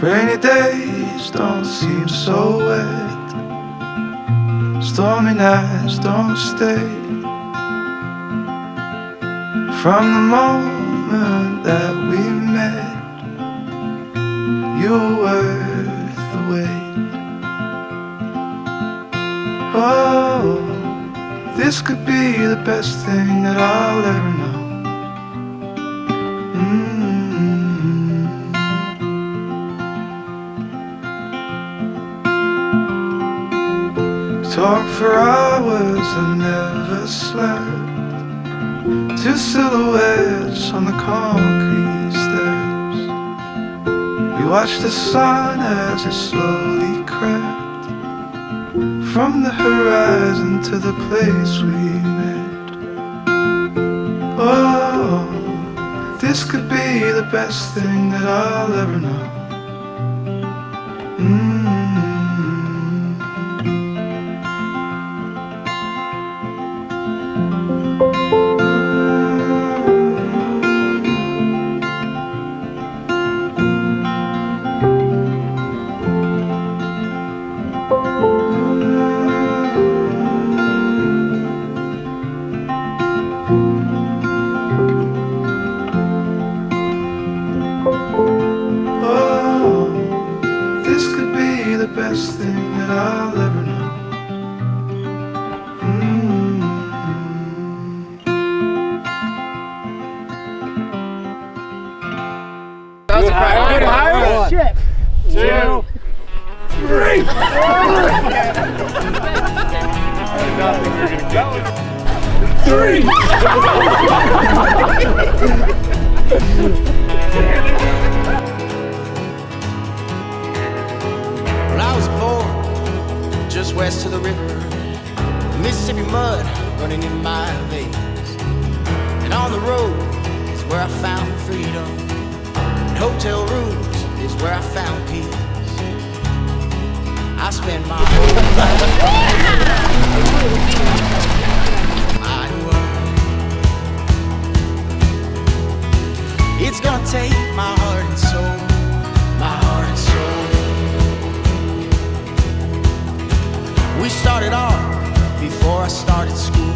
Rainy days don't seem so wet. Stormy nights don't stay. From the moment that we met, you were worth the wait. Oh, this could be the best thing that I'll ever know. Talk for hours and never slept. Two silhouettes on the concrete steps. We watched the sun as it slowly crept from the horizon to the place we met. Oh, this could be the best thing that I'll ever know. The best thing that I'll ever know. That was a crack. Shit. 2, 3. Well, I was born just west of the river, Mississippi mud running in my veins. And on the road is where I found freedom, and hotel rooms is where I found peace. I spent my whole life my world. It's gonna take my heart and soul, my heart and soul. We started off before I started school.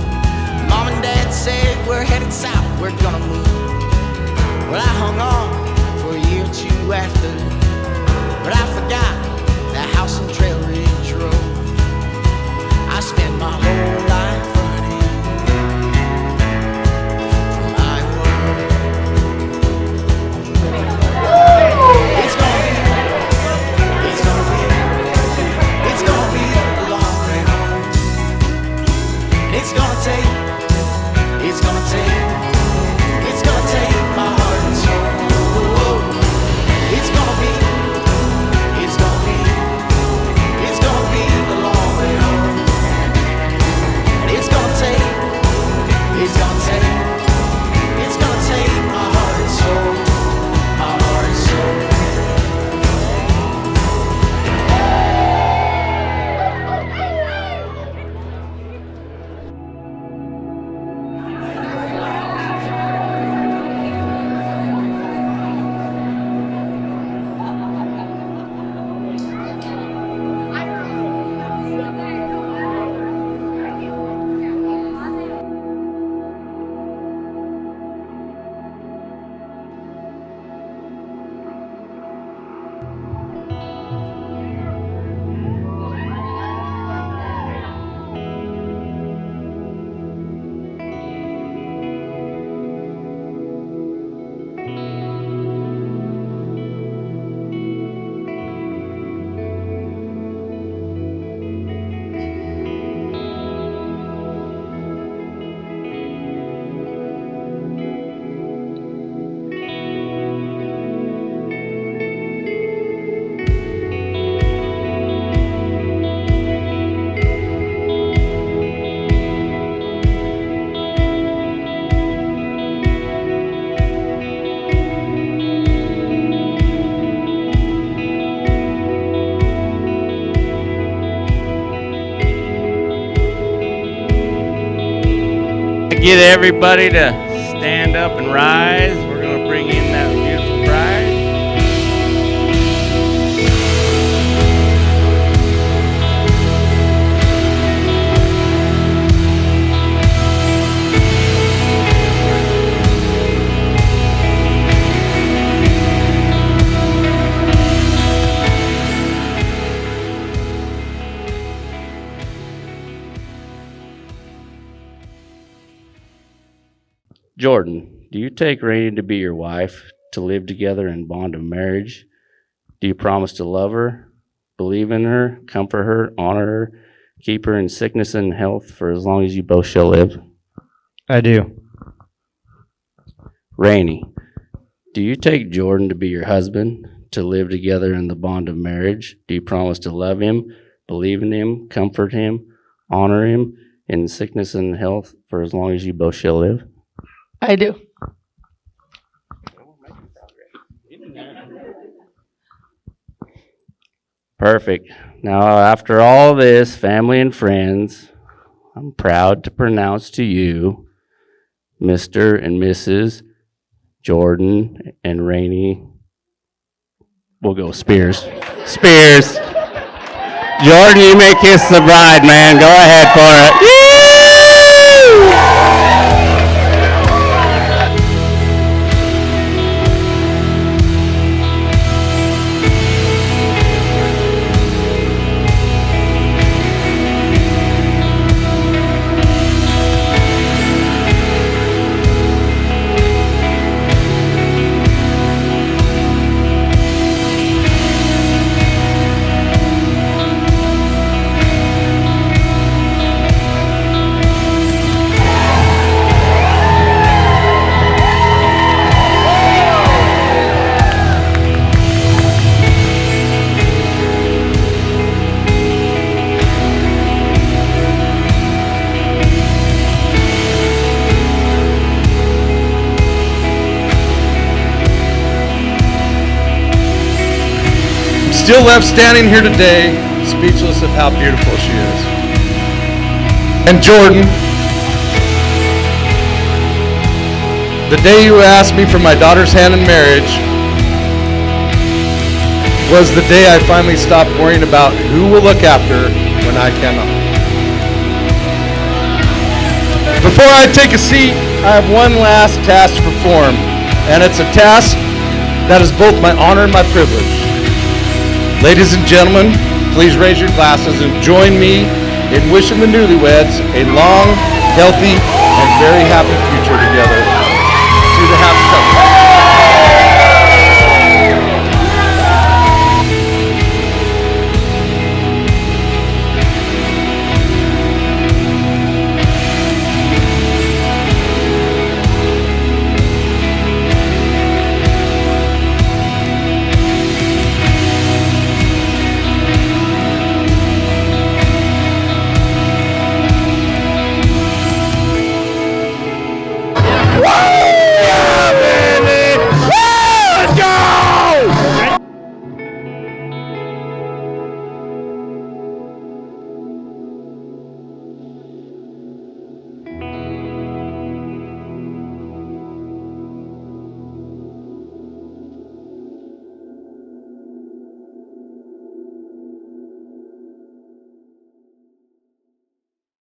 Mom and Dad said we're headed south, we're gonna move. Well, I hung on for a year or two after, but I forgot that house and Trail Ridge Road. I spent my whole life running from my world. It's gonna be a long way home. It's gonna take my heart and soul. It's gonna be a long way home. It's gonna take my heart and soul, my heart and soul. Get everybody to stand up and rise. We're going to bring in that beautiful bride. Jordan, do you take Rainey to be your wife, to live together in bond of marriage? Do you promise to love her, believe in her, comfort her, honor her, keep her in sickness and health for as long as you both shall live? I do. Rainey, do you take Jordan to be your husband, to live together in the bond of marriage? Do you promise to love him, believe in him, comfort him, honor him in sickness and health for as long as you both shall live? I do. Perfect. Now, after all this, family and friends, I'm proud to pronounce to you Mr. and Mrs. Jordan and Rainey. We'll go Spears. Spears. Jordan, you may kiss the bride, man. Go ahead for it. Woo! Still left standing here today, speechless of how beautiful she is. And Jordan, the day you asked me for my daughter's hand in marriage was the day I finally stopped worrying about who will look after her when I cannot. Before I take a seat, I have one last task to perform, and it's a task that is both my honor and my privilege. Ladies and gentlemen, please raise your glasses and join me in wishing the newlyweds a long, healthy, and very happy future together.